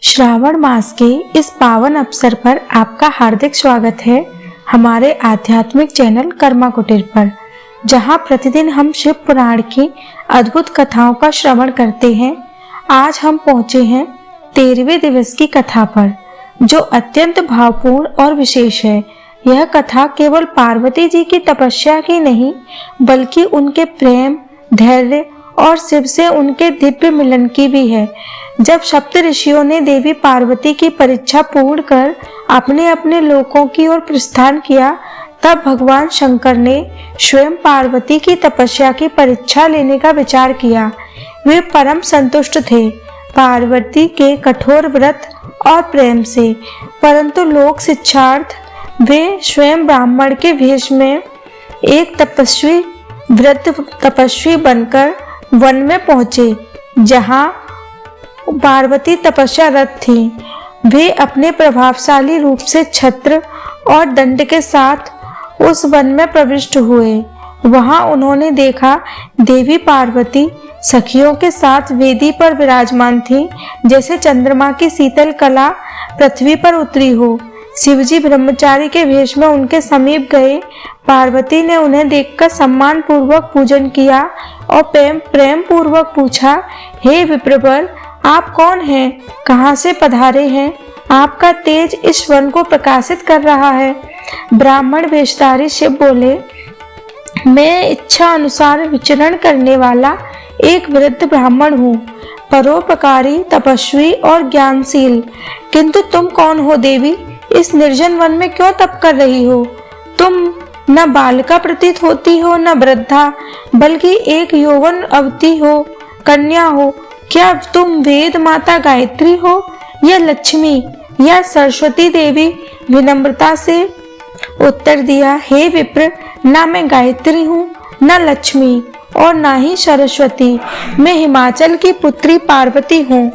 श्रावण मास के इस पावन अवसर पर आपका हार्दिक स्वागत है हमारे आध्यात्मिक चैनल कर्मा कुटीर पर, जहां प्रतिदिन हम शिव पुराण की अद्भुत कथाओं का श्रवण करते हैं। आज हम पहुंचे हैं 13वें दिवस की कथा पर, जो अत्यंत भावपूर्ण और विशेष है। यह कथा केवल पार्वती जी की तपस्या की नहीं, बल्कि उनके प्रेम, धैर्य और शिव से उनके दिव्य मिलन की भी है। जब सप्त ऋषियों ने देवी पार्वती की परीक्षा पूर्ण कर अपने अपने लोकों की ओर प्रस्थान किया, तब भगवान शंकर ने स्वयं पार्वती की तपस्या की परीक्षा लेने का विचार किया। वे परम संतुष्ट थे पार्वती के कठोर व्रत और प्रेम से, परंतु लोक शिक्षार्थ वे स्वयं ब्राह्मण के वेश में एक तपस्वी बनकर वन में पहुंचे, जहां पार्वती तपस्यारत थी। वे अपने प्रभावशाली रूप से छत्र और दंड के साथ उस वन में प्रविष्ट हुए। वहां उन्होंने देखा देवी पार्वती सखियों के साथ वेदी पर विराजमान थी, जैसे चंद्रमा की शीतल कला पृथ्वी पर उतरी हो। शिवजी ब्रह्मचारी के वेश में उनके समीप गए। पार्वती ने उन्हें देखकर सम्मान पूर्वक पूजन किया और प्रेम पूर्वक पूछा, हे विप्रवर, आप कौन हैं? कहां से पधारे हैं? आपका तेज इस वन को प्रकाशित कर रहा है। ब्राह्मण वेशधारी शिव बोले, मैं इच्छा अनुसार विचरण करने वाला एक वृद्ध ब्राह्मण हूँ, परोपकारी, तपस्वी और ज्ञानशील। किंतु तुम कौन हो देवी? इस निर्जन वन में क्यों तप कर रही हो? तुम न बालिका प्रतीत होती हो, न वृद्धा, बल्कि एक यौवन अवती हो, कन्या हो। क्या तुम वेद माता गायत्री हो या लक्ष्मी या सरस्वती देवी? विनम्रता से उत्तर दिया, हे विप्र, ना मैं गायत्री हूँ, न लक्ष्मी और ना ही सरस्वती। मैं हिमाचल की पुत्री पार्वती हूँ।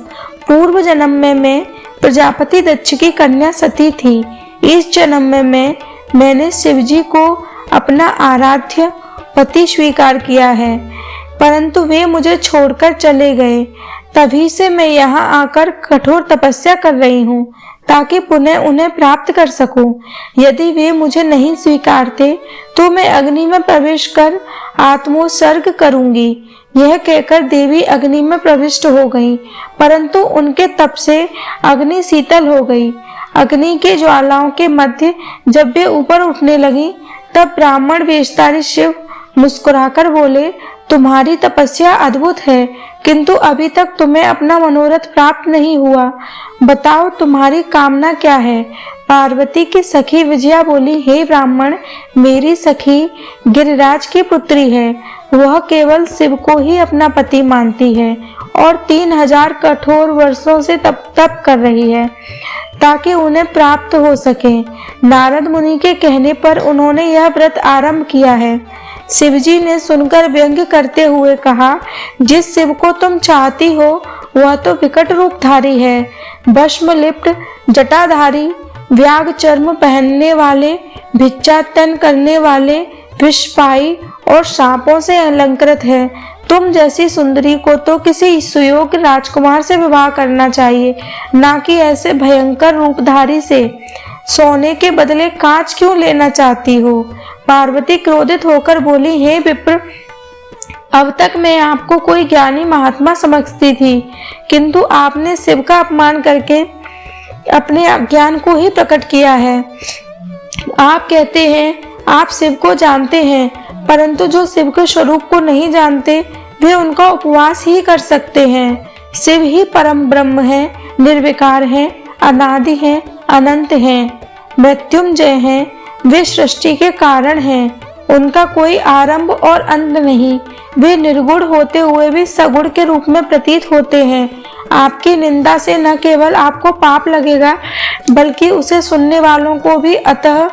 पूर्व जन्म में मैं प्रजापति दक्ष की कन्या सती थी। इस जन्म में मैंने शिवजी को अपना आराध्य पति स्वीकार किया है, परंतु वे मुझे छोड़कर चले गए। तभी से मैं यहाँ आकर कठोर तपस्या कर रही हूँ, ताकि पुनः उन्हें प्राप्त कर सकूं। यदि वे मुझे नहीं स्वीकारते तो मैं अग्नि में प्रवेश कर आत्मोत्सर्ग करूंगी। यह कहकर देवी अग्नि में प्रविष्ट हो गई, परंतु उनके तप से अग्नि शीतल हो गई। अग्नि के ज्वालाओं के मध्य जब वे ऊपर उठने लगी, तब ब्राह्मण वेशधारी शिव मुस्कुराकर बोले, तुम्हारी तपस्या अद्भुत है, किंतु अभी तक तुम्हें अपना मनोरथ प्राप्त नहीं हुआ। बताओ तुम्हारी कामना क्या है? पार्वती की सखी विजया बोली, हे ब्राह्मण, मेरी सखी गिरिराज की पुत्री है। वह केवल शिव को ही अपना पति मानती है और 3000 कठोर वर्षों से तप कर रही है, ताकि उन्हें प्राप्त हो सके। नारद मुनि के कहने पर उन्होंने यह व्रत आरंभ किया है। शिवजी ने सुनकर व्यंग्य करते हुए कहा, जिस शिव को तुम चाहती हो वह तो विकट रूपधारी है, भस्म लिप्त जटाधारी, व्याघ्र चर्म पहनने वाले, भिक्षाटन करने वाले, विषपाई और सांपों से अलंकृत है। तुम जैसी सुंदरी को तो किसी सुयोग्य राजकुमार से विवाह करना चाहिए, ना कि ऐसे भयंकर रूपधारी से। सोने के बदले कांच क्यों लेना चाहती हो? पार्वती क्रोधित होकर बोली, हे विप्र, अब तक मैं आपको कोई ज्ञानी महात्मा समझती थी, किंतु आपने शिव का अपमान करके अपने अज्ञान को ही प्रकट किया है। आप कहते हैं आप शिव को जानते हैं, परंतु जो शिव के स्वरूप को नहीं जानते वे उनका उपवास ही कर सकते हैं। शिव ही परम ब्रह्म है, निर्विकार है, अनादि है, अनंत है, मृत्युंजय है। वे सृष्टि के कारण हैं, उनका कोई आरंभ और अंत नहीं। वे निर्गुण होते हुए भी सगुण के रूप में प्रतीत होते हैं। आपकी निंदा से न केवल आपको पाप लगेगा, बल्कि उसे सुनने वालों को भी। अतः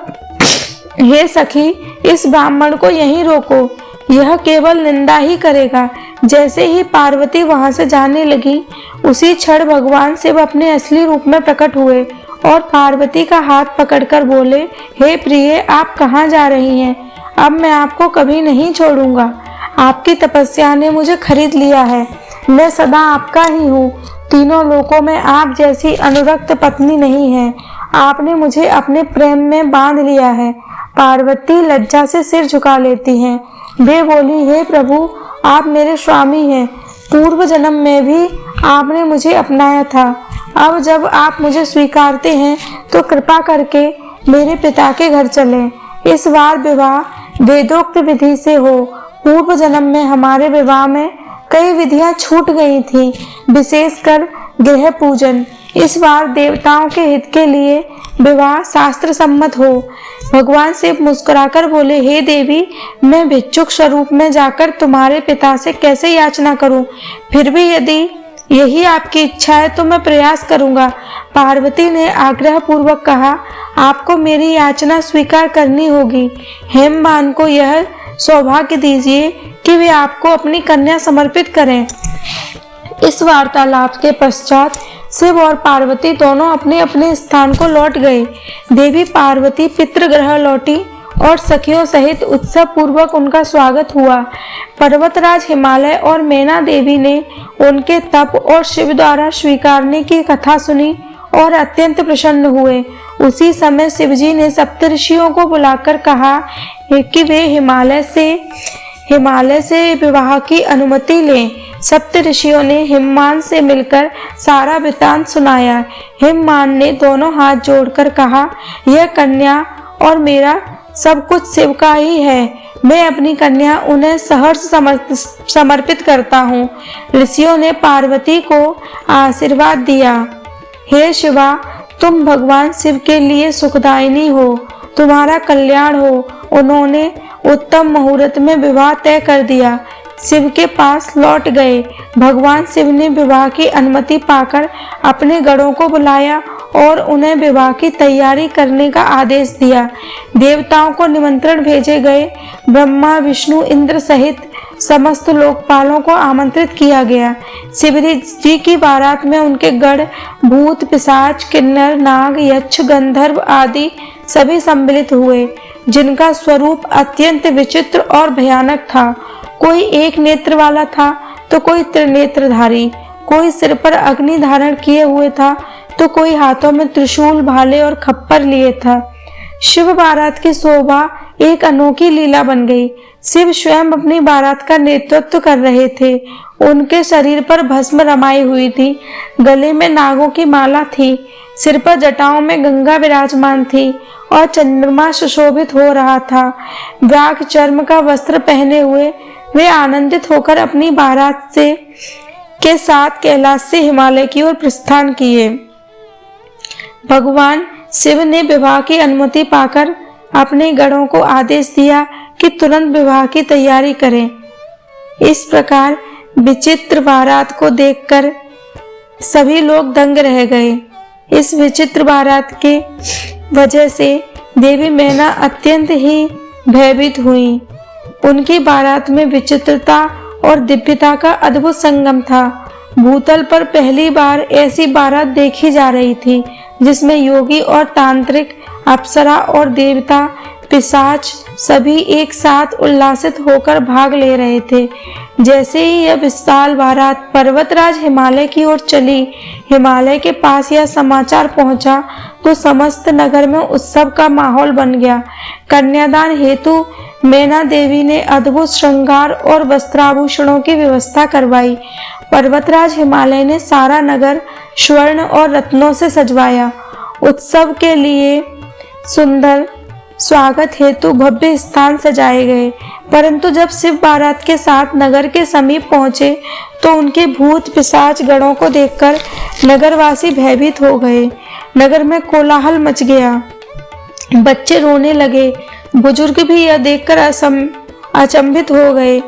हे सखी, इस ब्राह्मण को यहीं रोको, यह केवल निंदा ही करेगा। जैसे ही पार्वती वहां से जाने लगी, उसी क्षण भगवान शिव अपने असली रूप में प्रकट हुए और पार्वती का हाथ पकड़कर बोले, हे प्रिय, आप कहाँ जा रही हैं? अब मैं आपको कभी नहीं छोड़ूंगा। आपकी तपस्या ने मुझे खरीद लिया है। मैं सदा आपका ही हूँ। तीनों लोकों में आप जैसी अनुरक्त पत्नी नहीं है। आपने मुझे अपने प्रेम में बांध लिया है। पार्वती लज्जा से सिर झुका लेती हैं। वे बोली, हे प्रभु, आप मेरे स्वामी हैं। पूर्व जन्म में भी आपने मुझे अपनाया था। अब जब आप मुझे स्वीकारते हैं तो कृपा करके मेरे पिता के घर चलें। इस बार विवाह वेदोक्त विधि से हो। पूर्व जन्म में हमारे विवाह में कई विधियां छूट गई थी, विशेषकर गृह पूजन। इस बार देवताओं के हित के लिए विवाह शास्त्र सम्मत हो। भगवान शिव मुस्कुराकर बोले, हे देवी, मैं भिक्षुक स्वरूप में जाकर तुम्हारे पिता से कैसे याचना करूं? फिर भी यदि यही आपकी इच्छा है तो मैं प्रयास करूंगा। पार्वती ने आग्रह पूर्वक कहा, आपको मेरी याचना स्वीकार करनी होगी। हेममान को यह सौभाग्य दीजिए कि वे आपको अपनी कन्या समर्पित करें। इस वार्तालाप के पश्चात शिव और पार्वती दोनों अपने अपने स्थान को लौट गए। देवी पार्वती पितृगृह लौटी और सखियों सहित उत्सव पूर्वक उनका स्वागत हुआ। पर्वतराज हिमालय और मैना देवी ने उनके तप और शिव द्वारा स्वीकारने की कथा सुनी और अत्यंत प्रसन्न हुए। उसी समय शिवजी ने सप्तऋषियों को बुलाकर कहा कि वे हिमालय से विवाह की अनुमति लें। सप्त ऋषियों ने हिममान से मिलकर सारा वृतांत सुनाया। हिममान ने दोनों हाथ जोड़कर कहा, यह कन्या और मेरा सब कुछ शिव का ही है। मैं अपनी कन्या उन्हें सहर्ष समर्पित करता हूँ। ऋषियों ने पार्वती को आशीर्वाद दिया, हे शिवा, तुम भगवान शिव के लिए सुखदायिनी हो, तुम्हारा कल्याण हो। उन्होंने उत्तम मुहूर्त में विवाह तय कर दिया। शिव के पास लौट गए। भगवान शिव ने विवाह की अनुमति पाकर अपने गणों को बुलाया और उन्हें विवाह की तैयारी करने का आदेश दिया। देवताओं को निमंत्रण भेजे गए। ब्रह्मा, विष्णु, इंद्र सहित समस्त लोकपालों को आमंत्रित किया गया। शिव जी की बारात में उनके गण, भूत, पिशाच, किन्नर, नाग, यक्ष, गंधर्व आदि सभी सम्मिलित हुए, जिनका स्वरूप अत्यंत विचित्र और भयानक था। कोई एक नेत्र वाला था तो कोई त्रिनेत्रधारी, कोई सिर पर अग्नि धारण किए हुए था तो कोई हाथों में त्रिशूल, भाले और खप्पर लिए था। शिव बारात की शोभा एक अनोखी लीला बन गई। शिव स्वयं अपनी बारात का नेतृत्व कर रहे थे। उनके शरीर पर भस्म रमाई हुई थी, गले में नागों की माला थी, सिर पर जटाओं में गंगा विराजमान थी और चंद्रमा सुशोभित हो रहा था। व्याघ्र चर्म का वस्त्र पहने हुए वे आनंदित होकर अपनी बारात के साथ कैलाश से हिमालय की ओर प्रस्थान किए। भगवान शिव ने विवाह की अनुमति पाकर अपने गणों को आदेश दिया कि तुरंत विवाह की तैयारी करें। इस प्रकार विचित्र बारात को देखकर सभी लोग दंग रह गए। इस विचित्र बारात के वजह से देवी मैना अत्यंत ही भयभीत हुई। उनकी बारात में विचित्रता और दिव्यता का अद्भुत संगम था। भूतल पर पहली बार ऐसी बारात देखी जा रही थी जिसमें योगी और तांत्रिक, अप्सरा और देवता, पिशाच सभी एक साथ उल्लासित होकर भाग ले रहे थे। जैसे ही यह विशाल बारात पर्वतराज हिमालय की ओर चली, हिमालय के पास यह समाचार पहुंचा तो समस्त नगर में उत्सव का माहौल बन गया। कन्यादान हेतु मैना देवी ने अद्भुत श्रृंगार और वस्त्राभूषणों की व्यवस्था करवाई। पर्वतराज हिमालय ने सारा नगर स्वर्ण और रत्नों से सजवाया। उत्सव के लिए सुंदर स्वागत हेतु भव्य स्थान सजाए गए। परंतु जब शिव बारात के साथ नगर के समीप पहुंचे तो उनके भूत पिशाच गणों को देखकर नगरवासी भयभीत हो गए। नगर में कोलाहल मच गया। बच्चे रोने लगे, बुजुर्ग भी यह देखकर अचंभित हो गए।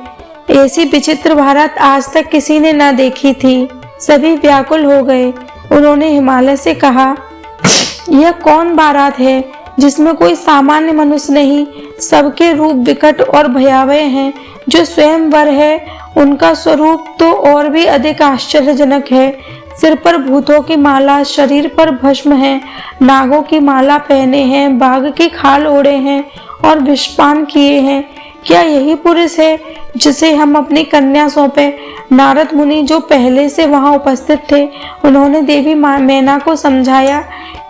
ऐसी विचित्र बारात आज तक किसी ने न देखी थी। सभी व्याकुल हो गए। उन्होंने हिमालय से कहा, यह कौन बारात है जिसमें कोई सामान्य मनुष्य नहीं, सबके रूप विकट और भयावह हैं। जो स्वयंवर है उनका स्वरूप तो और भी अधिक आश्चर्यजनक है। सिर पर भूतों की माला, शरीर पर भस्म है, नागों की माला पहने हैं, बाघ की खाल ओढ़े हैं और विषपान किए हैं। क्या यही पुरुष है जिसे हम अपनी कन्या सौंपे? नारद मुनि जो पहले से वहां उपस्थित थे, उन्होंने देवी मैना को समझाया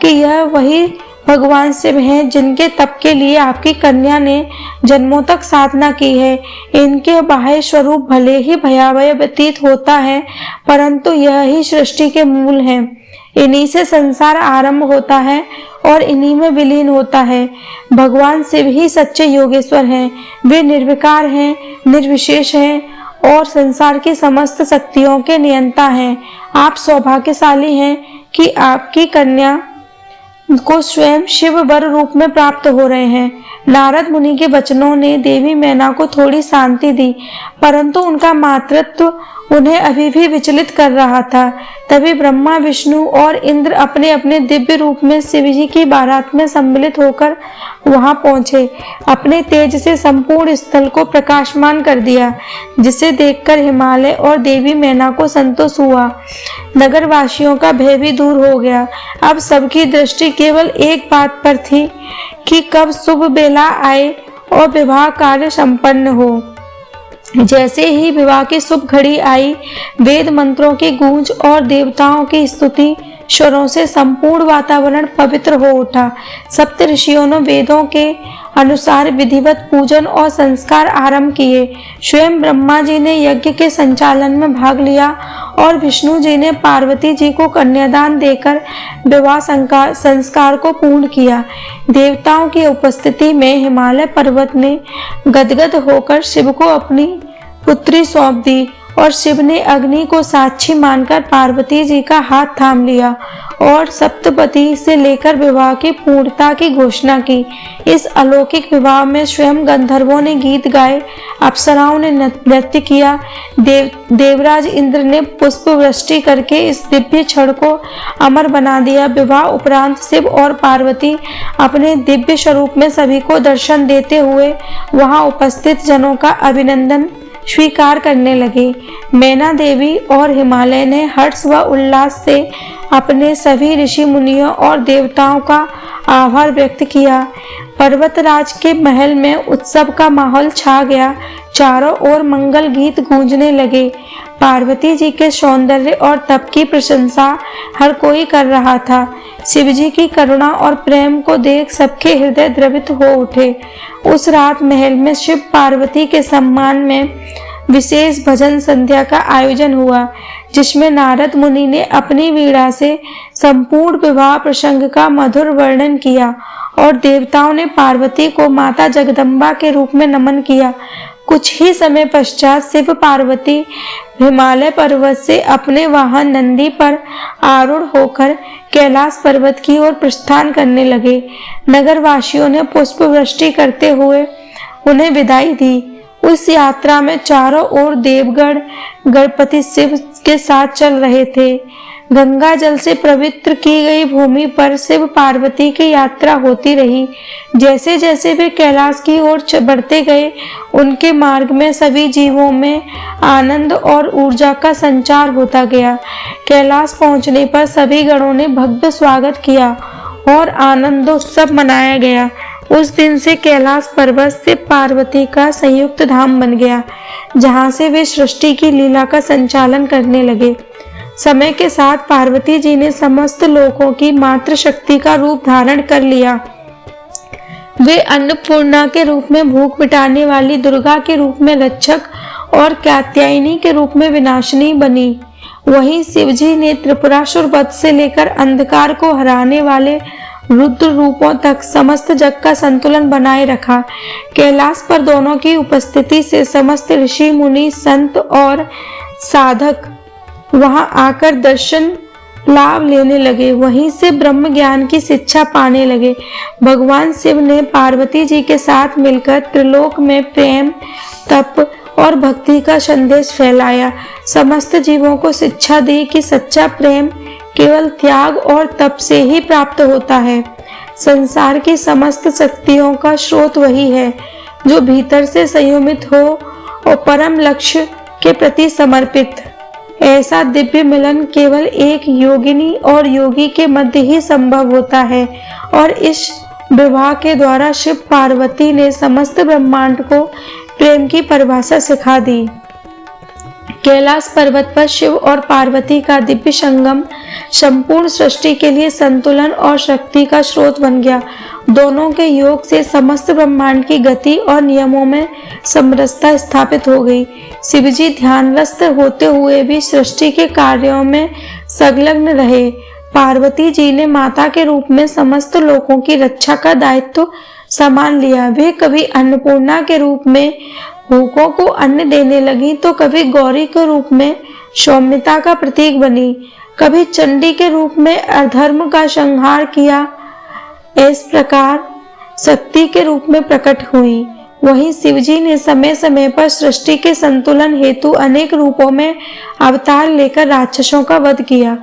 कि यह वही भगवान शिव हैं जिनके तप के लिए आपकी कन्या ने जन्मों तक साधना की है। इनके बाह्य स्वरूप भले ही भयावह व्यतीत होता है, परंतु यह ही सृष्टि के मूल हैं। इन्हीं से संसार आरंभ होता है और इन्हीं में विलीन होता है। भगवान शिव ही सच्चे योगेश्वर हैं। वे निर्विकार हैं, निर्विशेष हैं और संसार की समस्त शक्तियों के नियंता हैं। आप सौभाग्यशाली हैं कि आपकी कन्या को स्वयं शिव वर रूप में प्राप्त हो रहे हैं। नारद मुनि के वचनों ने देवी मैना को थोड़ी शांति दी, परंतु उनका मातृत्व उन्हें अभी भी विचलित कर रहा था। तभी ब्रह्मा, विष्णु और इंद्र अपने अपने दिव्य रूप में शिव जी की बारात में सम्मिलित होकर वहां पहुंचे। अपने तेज से संपूर्ण स्थल को प्रकाशमान कर दिया, जिसे देखकर हिमालय और देवी मैना को संतोष हुआ। नगरवासियों का भय भी दूर हो गया। अब सबकी दृष्टि केवल एक बात पर थी कि कब शुभ बेला आए और विवाह कार्य संपन्न हो। जैसे ही विवाह की शुभ घड़ी आई, वेद मंत्रों की गूंज और देवताओं की स्तुति स्वरों से संपूर्ण वातावरण पवित्र हो उठा। सप्त ऋषियों ने वेदों के अनुसार विधिवत पूजन और संस्कार आरंभ किए। स्वयं ब्रह्मा जी ने यज्ञ के संचालन में भाग लिया और विष्णु जी ने पार्वती जी को कन्यादान देकर विवाह संस्कार को पूर्ण किया। देवताओं की उपस्थिति में हिमालय पर्वत ने गदगद होकर शिव को अपनी पुत्री सौंप दी और शिव ने अग्नि को साक्षी मानकर पार्वती जी का हाथ थाम लिया और सप्तपदी से लेकर विवाह की पूर्णता की घोषणा की। इस अलौकिक विवाह में स्वयं गंधर्वों ने गीत गाए, अप्सराओं ने नृत्य किया, देवराज इंद्र ने पुष्प वृष्टि करके इस दिव्य क्षण को अमर बना दिया। विवाह उपरांत शिव और पार्वती अपने दिव्य स्वरूप में सभी को दर्शन देते हुए वहां उपस्थित जनों का अभिनंदन स्वीकार करने लगे। मैना देवी और हिमालय ने हर्ष व उल्लास से अपने सभी ऋषि मुनियों और देवताओं का आभार व्यक्त किया। पर्वतराज के महल में उत्सव का माहौल छा गया। चारों ओर मंगल गीत गूंजने लगे। पार्वती जी के सौंदर्य और तप की प्रशंसा हर कोई कर रहा था। शिव जी की करुणा और प्रेम को देख सबके हृदय द्रवित हो उठे। उस रात महल में शिव पार्वती के सम्मान में विशेष भजन संध्या का आयोजन हुआ, जिसमें नारद मुनि ने अपनी वीणा से संपूर्ण विवाह प्रसंग का मधुर वर्णन किया और देवताओं ने पार्वती को माता जगदम्बा के रूप में नमन किया। कुछ ही समय पश्चात शिव पार्वती हिमालय पर्वत से अपने वाहन नंदी पर आरूढ़ होकर कैलाश पर्वत की ओर प्रस्थान करने लगे। नगरवासियों ने पुष्प वृष्टि करते हुए उन्हें विदाई दी। उस यात्रा में चारों ओर देवगण गणपति शिव के साथ चल रहे थे। गंगा जल से पवित्र की गई भूमि पर शिव पार्वती की यात्रा होती रही। जैसे जैसे वे कैलाश की ओर बढ़ते गए, उनके मार्ग में सभी जीवों में आनंद और ऊर्जा का संचार होता गया। कैलाश पहुंचने पर सभी गणों ने भव्य स्वागत किया और आनंदोत्सव मनाया गया। उस दिन से कैलाश पर्वत शिव पार्वती का संयुक्त धाम बन गया, जहां से वे सृष्टि की लीला का संचालन करने लगे। समय के साथ पार्वती जी ने समस्त लोकों की मातृशक्ति का रूप धारण कर लिया। वे अन्नपूर्णा के रूप में भूख मिटाने वाली, दुर्गा के रूप में रक्षक और कात्यायनी के रूप में विनाशिनी बनी। वहीं शिवजी ने त्रिपुरासुर वध से लेकर अंधकार को हराने वाले रुद्र रूपों तक समस्त जग का संतुलन बनाए रखा। कैलाश पर दोनों की उपस्थिति से समस्त ऋषि मुनि, संत और साधक वहां आकर दर्शन लाभ लेने लगे। वहीं से ब्रह्म ज्ञान की शिक्षा पाने लगे। भगवान शिव ने पार्वती जी के साथ मिलकर त्रिलोक में प्रेम, तप और भक्ति का संदेश फैलाया। समस्त जीवों को शिक्षा दी कि सच्चा प्रेम केवल त्याग और तप से ही प्राप्त होता है। संसार की समस्त शक्तियों का स्रोत वही है जो भीतर से संयमित हो और परम लक्ष्य के प्रति समर्पित। ऐसा दिव्य मिलन केवल एक योगिनी और योगी के मध्य ही संभव होता है और इस विवाह के द्वारा शिव पार्वती ने समस्त ब्रह्मांड को प्रेम की परिभाषा सिखा दी। कैलाश पर्वत पर शिव और पार्वती का दिव्य संगम संपूर्ण सृष्टि के लिए संतुलन और शक्ति का स्रोत बन गया। दोनों के योग से समस्त ब्रह्मांड की गति और नियमों में समरसता स्थापित हो गई। शिवजी ध्यानस्थ होते हुए भी सृष्टि के कार्यों में संलग्न रहे। पार्वती जी ने माता के रूप में समस्त लोगों की रक्षा का दायित्व संभाल लिया। वे कभी अन्नपूर्णा के रूप में भूखों को अन्न देने लगी, तो कभी गौरी के रूप में सौम्यता का प्रतीक बनी, कभी चंडी के रूप में अधर्म का संहार किया। इस प्रकार शक्ति के रूप में प्रकट हुई। वहीं शिवजी ने समय समय पर सृष्टि के संतुलन हेतु अनेक रूपों में अवतार लेकर राक्षसों का वध किया,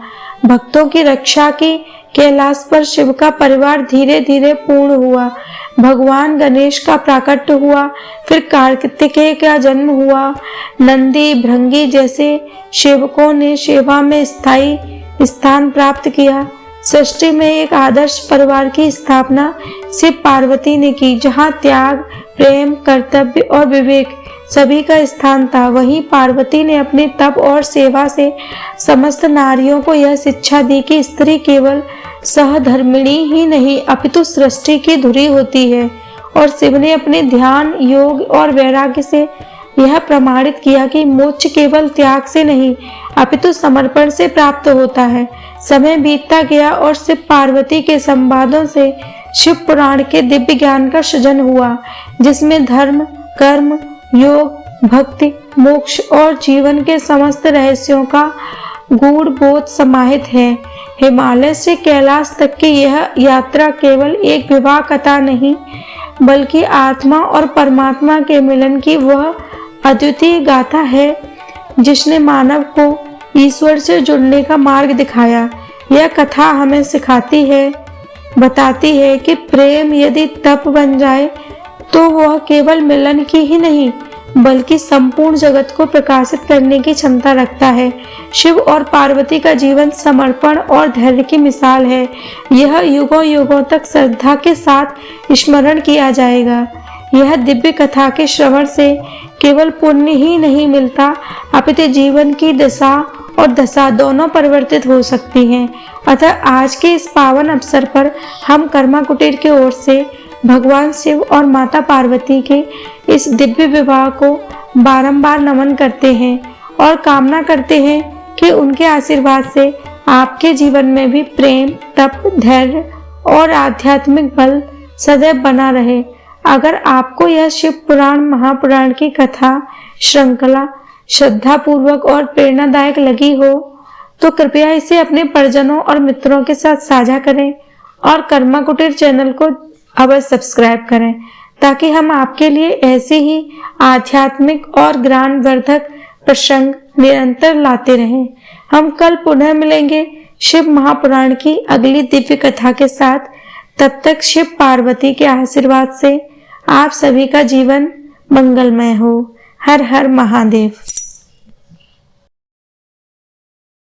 भक्तों की रक्षा की। कैलाश पर शिव का परिवार धीरे धीरे पूर्ण हुआ। भगवान गणेश का प्राकट्य हुआ, फिर कार्तिकेय का जन्म हुआ। नंदी, भृंगी जैसे सेवकों ने सेवा में स्थायी स्थान प्राप्त किया। सृष्टि में एक आदर्श परिवार की स्थापना शिव पार्वती ने की, जहाँ त्याग, प्रेम, कर्तव्य और विवेक सभी का स्थान था। वहीं पार्वती ने अपने तप और सेवा से समस्त नारियों को यह शिक्षा दी कि स्त्री केवल सहधर्मिणी ही नहीं अपितु सृष्टि की धुरी होती है। और शिव ने अपने ध्यान, योग और वैराग्य से यह प्रमाणित किया कि मोक्ष केवल त्याग से नहीं अपितु समर्पण से प्राप्त होता है। समय बीतता गया और शिव पार्वती के संवादों से शिव पुराण के दिव्य ज्ञान का सृजन हुआ, जिसमें धर्म, कर्म, योग, भक्ति, मोक्ष और जीवन के समस्त रहस्यों का गूढ़ बोध समाहित है। हिमालय से कैलाश तक की यह यात्रा केवल एक विवाह कथा नहीं, बल्कि आत्मा और परमात्मा के मिलन की वह अद्वितीय गाथा है जिसने मानव को ईश्वर से जुड़ने का मार्ग दिखाया। यह कथा हमें सिखाती है, बताती है कि प्रेम यदि तप बन जाए तो वह केवल मिलन की ही नहीं बल्कि संपूर्ण जगत को प्रकाशित करने की क्षमता रखता है। शिव और पार्वती का जीवन समर्पण और धैर्य की मिसाल है। यह युगों युगों तक श्रद्धा के साथ स्मरण किया जाएगा। यह दिव्य कथा के श्रवण से केवल पुण्य ही नहीं मिलता अपितु जीवन की दिशा और दशा दोनों परिवर्तित हो सकती हैं। अतः आज के इस पावन अवसर पर हम कर्मा कुटीर की ओर से भगवान शिव और माता पार्वती के इस दिव्य विवाह को बारंबार नमन करते हैं और कामना करते हैं कि उनके आशीर्वाद से आपके जीवन में भी प्रेम, तप, धैर्य और आध्यात्मिक बल सदैव बना रहे। अगर आपको यह शिव पुराण महापुराण की कथा श्रृंखला श्रद्धापूर्वक और प्रेरणादायक लगी हो तो कृपया इसे अपने परिजनों और मित्रों के साथ साझा करें और कर्मा कुटीर चैनल को अवश्य सब्सक्राइब करें, ताकि हम आपके लिए ऐसे ही आध्यात्मिक और ज्ञानवर्धक प्रसंग निरंतर लाते रहें। हम कल पुनः मिलेंगे शिव महापुराण की अगली दिव्य कथा के साथ। तब तक शिव पार्वती के आशीर्वाद से आप सभी का जीवन मंगलमय हो। हर हर महादेव।